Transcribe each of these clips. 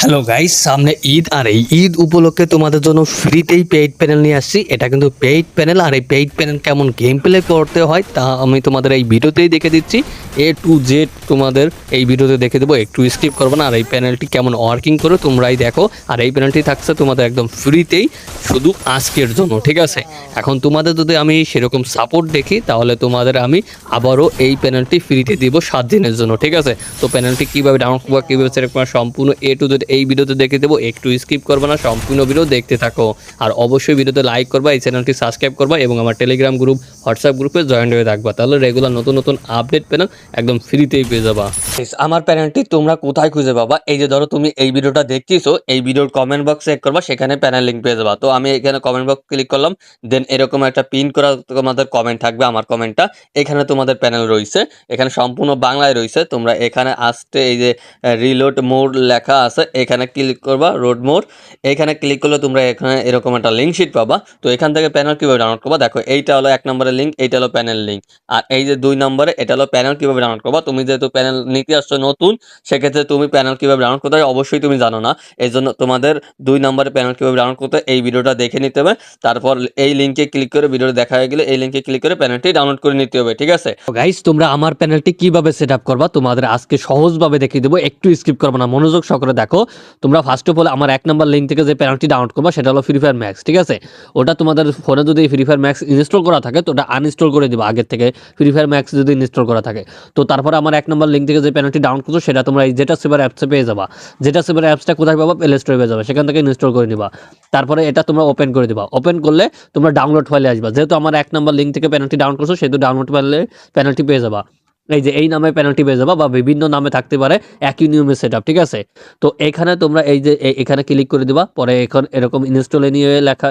Hello guys, সামনে ঈদ আর এই ঈদ উপলক্ষে তোমাদের জন্য ফ্রিতেই পেইড প্যানেল নিয়ে আসছি। এটা কিন্তু পেইড প্যানেল, আর এই পেইড প্যানেল কেমন গেম প্লে করতে হয় তা আমি তোমাদের এই ভিডিওতেই দেখে দিচ্ছি। A to Z তোমাদের এই ভিডিওতে দেখে দেবো, একটু স্কিপ করবো না। আর এই প্যানেলটি কেমন ওয়ার্কিং করে তোমরাই দেখো। আর এই প্যানেলটি থাকছে তোমাদের একদম ফ্রিতেই, শুধু আজকের জন্য, ঠিক আছে? এখন তোমাদের যদি আমি সেরকম সাপোর্ট দেখি তাহলে তোমাদের আমি আবারও এই প্যানেলটি ফ্রিতে দিব 7 দিনের জন্য, ঠিক আছে? তো প্যানেলটি কীভাবে ডাউনলোড করবা, কীভাবে সেট করবা, সম্পূর্ণ A to Z এই ভিডিওতে দেখে দেবো, একটু স্কিপ করবে না, সম্পূর্ণ ভিডিও দেখতে থাকো। আর অবশ্যই ভিডিওতে লাইক করবা, এই চ্যানেলটি সাবস্ক্রাইব করবা এবং আমার টেলিগ্রাম গ্রুপ, হোয়াটসঅ্যাপ গ্রুপে জয়েন হয়ে থাকবা। তাহলে রেগুলার নতুন নতুন আপডেট প্যানেল একদম ফ্রিতেই পেয়ে যাবা। আমার প্যানেলটি তোমরা কোথায় খুঁজে পাবা? এই যে ধরো তুমি এই ভিডিওটা দেখতেছো, এই ভিডিওর কমেন্ট বক্স চেক করবা, সেখানে প্যানেল লিঙ্ক পেয়ে যাবা। তো আমি এখানে কমেন্ট বক্স ক্লিক করলাম, দেন এরকম একটা পিন করা তোমাদের কমেন্ট থাকবে, আমার কমেন্টটা। এখানে তোমাদের প্যানেল রয়েছে, এখানে সম্পূর্ণ বাংলায় রয়েছে। তোমরা এখানে আসতে এই যে রিলোড মোড লেখা আছে, এখানে ক্লিক করবা, রোড মোড। এখানে ক্লিক করলে তোমরা এখানে এরকম একটা লিঙ্ক শিট পাবা। তো এখান থেকে প্যানেল কীভাবে ডাউনলোড করবা দেখো, এইটা হলো 1 নম্বরের লিঙ্ক, এইটা হলো প্যানেল লিঙ্ক। আর এই যে 2 নম্বরে, এটা হলো প্যানেল কীভাবে ডাউনলোড করবা। তুমি যেহেতু প্যানেল নিতে আসছো নতুন, সেক্ষেত্রে তুমি প্যানেল কীভাবে ডাউনলোড করতে হয় অবশ্যই তুমি জানো না। এই জন্য তোমাদের 2 নম্বরে প্যানেল কীভাবে ডাউনলোড করতে হয় এই ভিডিওটা দেখে নিতে হবে। তারপর এই লিঙ্কে ক্লিক করে, ভিডিওটা দেখা হয়ে গেলে এই লিঙ্কে ক্লিক করে প্যানেলটি ডাউনলোড করে নিতে হবে, ঠিক আছে? গাইস, তোমরা আমার প্যানেলটি কিভাবে সেট আপ করবা তোমাদের আজকে সহজভাবে দেখিয়ে দেবো, একটু স্কিপ করবো না, মনোযোগ সহকারে দেখো। তোমরা ফার্স্ট অফ অল আমার 1 নম্বর লিঙ্ক থেকে যে প্যানেলটি ডাউনলোড করবা সেটা হলো ফ্রি ফায়ার ম্যাক্স, ঠিক আছে? ওটা তোমাদের ফোনে যদি ফ্রি ফায়ার ম্যাক্স ইনস্টল করা থাকে তো ওটা আনইনস্টল করে দিবা আগের থেকে, ফ্রি ফায়ার ম্যাক্স যদি ইনস্টল করা থাকে। তো তারপরে আমার 1 নম্বর লিঙ্ক থেকে যে প্যানেলটি ডাউনলোড করছো সেটা তোমরা এই জেটা সেভার অ্যাপসে পেয়ে যাবা। জেটা সেভার অ্যাপসটা কোথায় পাবা? প্লে স্টোরে পেয়ে যাবে, সেখান থেকে ইনস্টল করে নিবা। তারপরে এটা তোমরা ওপেন করে দিবা। ওপেন করলে তোমরা ডাউনলোড ফাইলে আসবা। যেহেতু আমার 1 নম্বর লিঙ্ক থেকে প্যানেলটি ডাউনলোড করছো সেহেতু ডাউনলোড ফাইলে প্যানেলটি পেয়ে যাবা। এই যে এই নামে পেনাল্টি পেয়ে যাবা, বা বিভিন্ন নামে থাকতে পারে, একই নিয়মের সেটআপ, ঠিক আছে? তো এখানে তোমরা এই যে এখানে ক্লিক করে দিবা, পরে এখন এরকম ইনস্টলে নিয়ে লেখা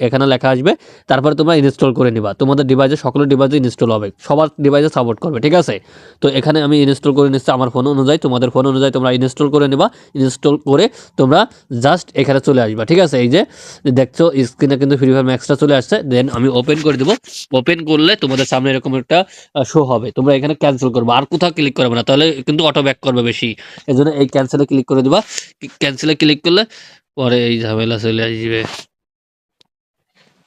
এখানে লেখা আসবে। তারপরে তোমরা ইনস্টল করে নিবা। তোমাদের ডিভাইসে, সকল ডিভাইসে ইনস্টল হবে, সবার ডিভাইসে সাপোর্ট করবে, ঠিক আছে? তো এখানে আমি ইনস্টল করে নিচ্ছি আমার ফোন অনুযায়ী, তোমাদের ফোন অনুযায়ী তোমরা ইনস্টল করে নিবা। ইনস্টল করে তোমরা জাস্ট এখানে চলে আসবা, ঠিক আছে? এই যে দেখছো স্ক্রিনে কিন্তু ফ্রি ফায়ার ম্যাক্সটা চলে আসছে। দেন আমি ওপেন করে দেবো। ওপেন করলে তোমাদের সামনে এরকম একটা শো হবে। তোমরা এখানে ক্যান্সেল করবে, আর কোথাও ক্লিক করবে না, তাহলে কিন্তু অটো ব্যাক করবে বেশি। এই জন্য এই ক্যান্সেলে ক্লিক করে দিবা। ক্যান্সেলে ক্লিক করলে পরে এই ঝামেলা চলে আসবে।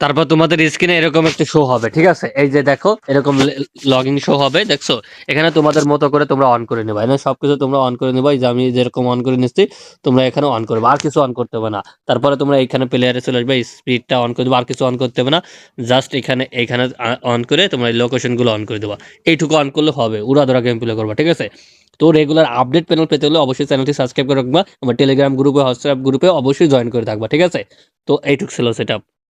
তারপর তোমাদের স্ক্রিনে এরকম একটা শো হবে, ঠিক আছে? এই যে দেখো এরকম লগইন শো হবে, দেখছো? এখানে তোমাদের মতো করে তোমরা অন করে নেবা, এখানে সবকিছু তোমরা অন করে নেবা। এই যে আমি যেরকম অন করে নিচ্ছি তোমরা এখানে অন করবে, আর কিছু অন করতে হবে না। তারপরে তোমরা এখানে প্লেয়ারে চলে আসবে, স্পিডটা অন করে দেবো, আর কিছু অন করতে হবে না। জাস্ট এখানে অন করে তোমরা এই লোকেশনগুলো অন করে দেবা। এইটুকু অন করলে হবে, উড়াধরা গেম প্লে করবা, ঠিক আছে? তো রেগুলার আপডেট প্যানেল পেতে হলে অবশ্যই চ্যানেলটি সাবস্ক্রাইব করে রাখবা। আমার টেলিগ্রাম গ্রুপে, হোয়াটসঅ্যাপ গ্রুপে অবশ্যই জয়েন করে থাকবা, ঠিক আছে? তো এইটুকু ছিল সেটআপ।